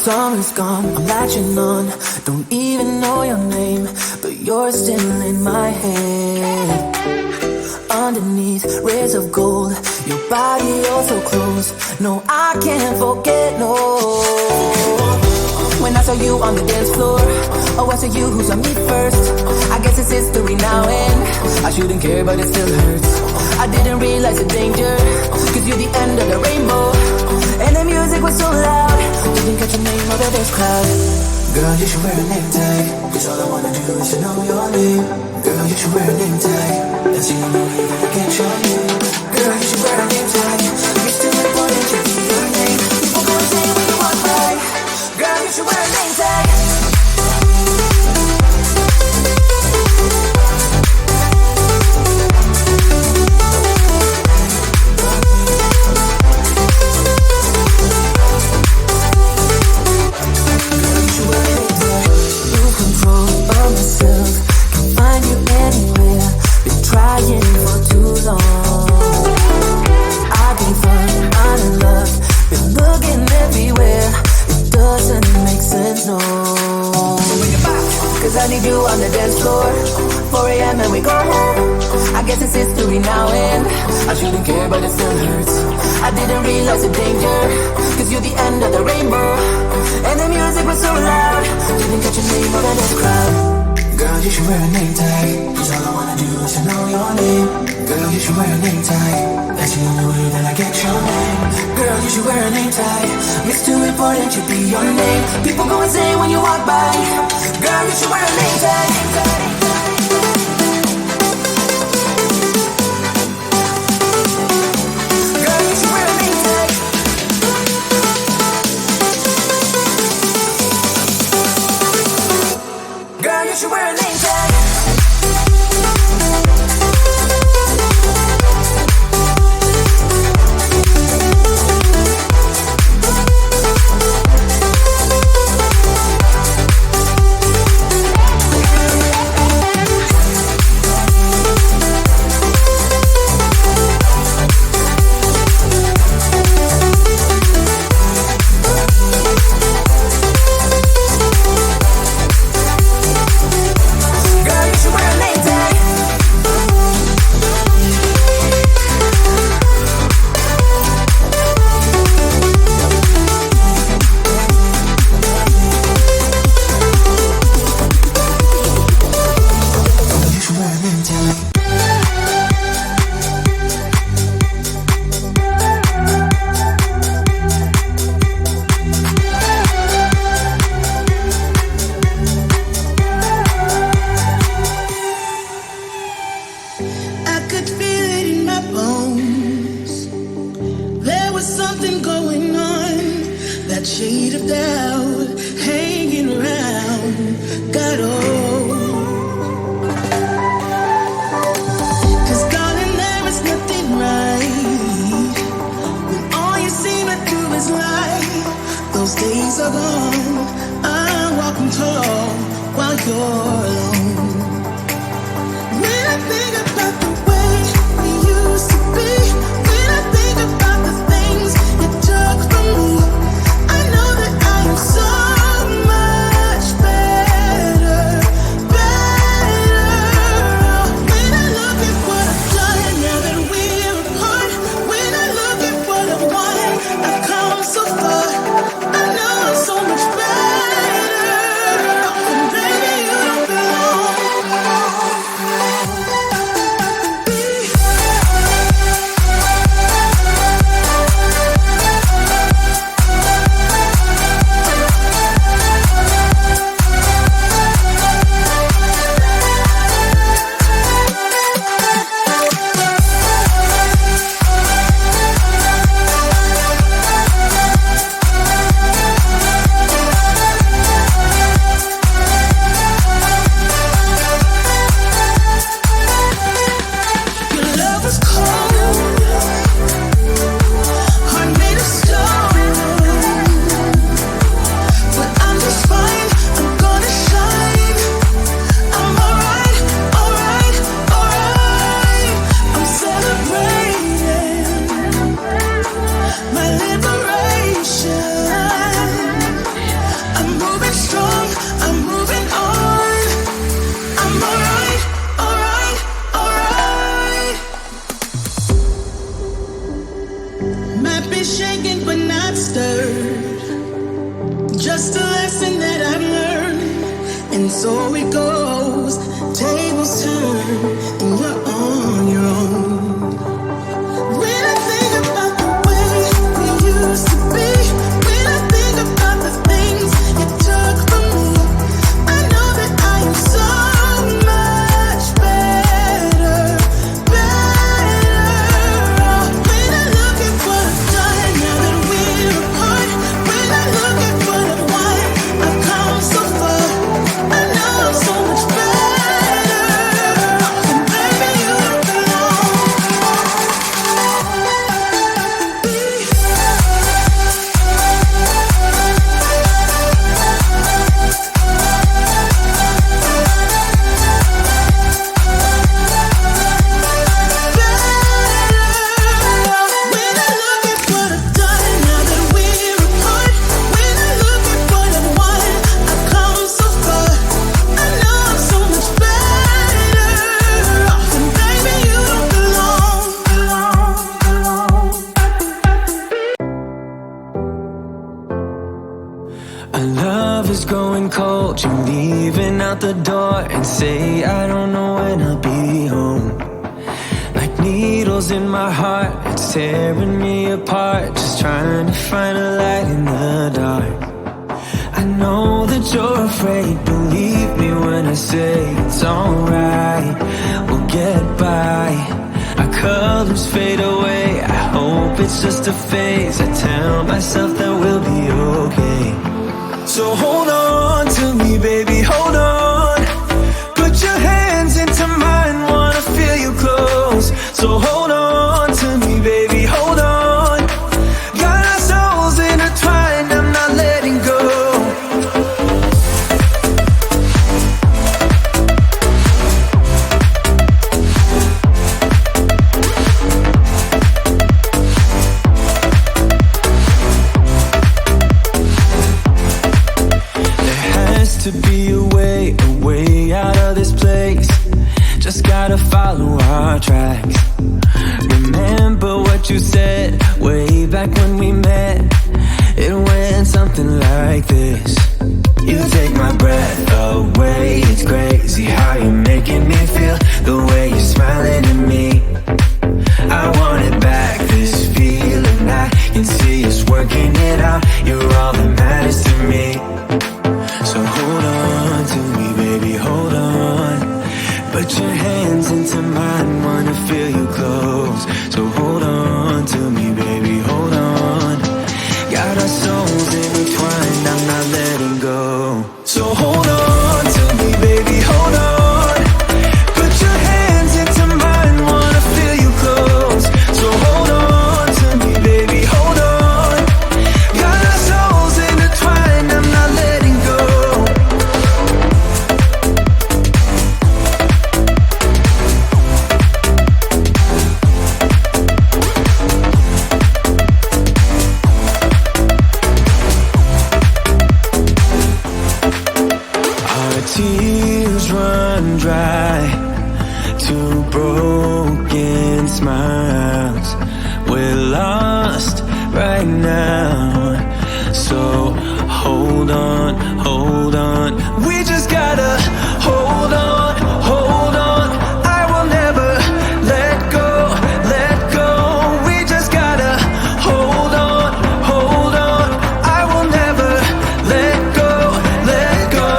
Summer's gone, I'm latching on. Don't even know your name, but you're still in my head. Underneath rays of gold, your body oh so close. No, I can't forget, no. When I saw you on the dance floor, oh, I saw you who saw me first. I guess it's history now and I shouldn't care, but it still hurts. I didn't realize the danger, cause you're the end of the rainbow. And the music was so loud, didn't catch your name out of this crowd. Girl, you should wear a name tag, cause all I wanna do is to know your name. Girl, you should wear a name tag, that's the only way that I can show you. Girl, you should wear a name tag, it's too important to be your name. People gonna say when you walk by. Girl, you should wear a name tag. I need you on the dance floor, 4 a.m. and we go home. I guess it's history now and I shouldn't care, but it still hurts. I didn't realize the danger, cause you're the end of the rainbow. And the music was so loud, didn't catch your name out of this crowd. Girl, you should wear a name tag, cause all I wanna do is to know your name. Girl, you should wear a name tag, that's the only way that I get your name. Girl, you should wear a name tag, it's too important to be your name. People gonna say when you walk by. Girl, you should wear a name tag. Girl, you should wear a name tag. Girl, you should wear a name tag. So much better, baby, you don't belong. the door and say I don't know when I'll be home. Like needles in my heart, it's tearing me apart, just trying to find a light in the dark. I know that you're afraid, believe me when I say it's alright, we'll get by. Our colors fade away, I hope it's just a phase. I tell myself that we'll be okay. So hold on to me, baby, hold on. Put your hands into mine, wanna feel you close. So hold on to me, baby, hold on. Got our souls intertwined, I'm not letting go. To be a way out of this place. Just gotta follow our tracks. Remember what you said way back when we met. It went something like this. You take my breath away. It's crazy how you're making me feel the way you're smiling at me. I want it back, this feeling. I can see us working it out. You're all that matters to me. So hold on to me, baby, hold on. Put your hands into mine, wanna feel you close. So hold on to me, baby, hold on. Got our souls intertwined, I'm not letting go. So hold on to me, baby, hold on. Put your hands into mine, wanna feel you close. So hold on to me, baby, hold on. Got our souls intertwined, I'm not letting go. Tears run dry, two broken smiles. We're lost right now, so hold on, hold on. We just gotta hold on, hold on. I will never let go, let go. We just gotta hold on, hold on. I will never let go, let go.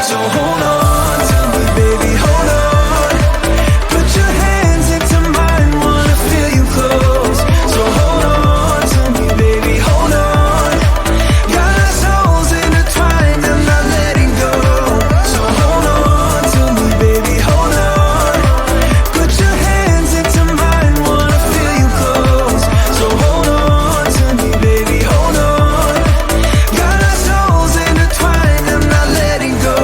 So hold on to me, baby, hold on. Put your hands into mine, wanna feel you close. So hold on to me, baby, hold on. Got our souls intertwined, I'm not letting go. So hold on to me, baby, hold on. Put your hands into mine, wanna feel you close. So hold on to me, baby, hold on. Got our souls intertwined, I'm not letting go.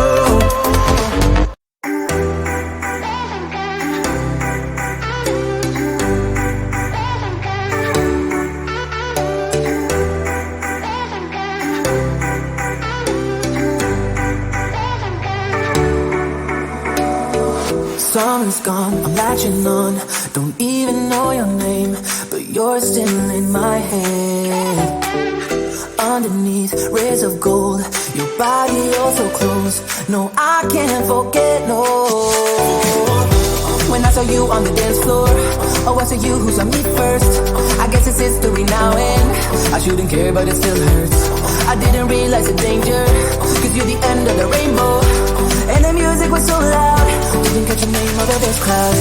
Summer's gone, I'm latching on. Don't even know your name, but you're still in my head. Underneath rays of gold, your body oh so close. No, I can't forget, no. When I saw you on the dance floor, oh, I saw you who saw me first. I guess it's history now and I shouldn't care, but it still hurts. I didn't realize the danger, cause you're the end of the rainbow. And the music was so loud, didn't catch your name over this cloud.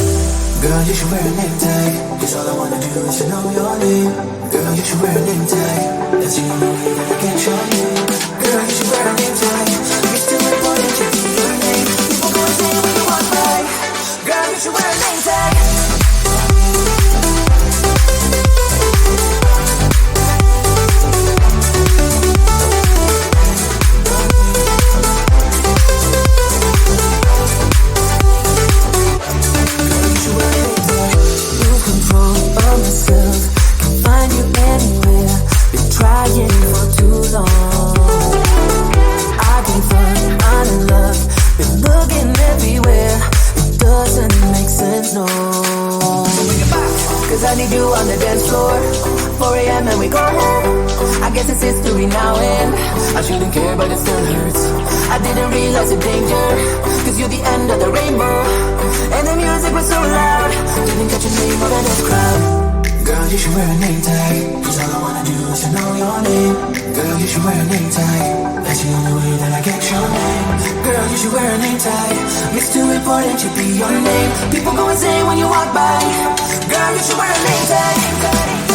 Girl, you should wear a name tag, cause all I wanna do is to know your name. Girl, you should wear a name tag, that's the only way that I can show you. Girl, you should wear a name tag, it's too important to be your name. People gonna say what you want, right? Girl, you should wear a name tag. Lose control of myself, can't find you anywhere. Been trying for too long. Cause I need you on the dance floor. 4 a.m. and we go home. I guess it's history now and I shouldn't care but it still hurts. I didn't realize the danger, cause you're the end of the rainbow. And the music was so loud, didn't catch your name out of this crowd. Girl, you should wear a name tag, cause all I wanna do is to know your name. Girl, you should wear a name tag, that's the only way that I get your name. Girl, you should wear a name tag, it's too important to be your name. People go insane when you walk by. Girl, you should wear a name tag.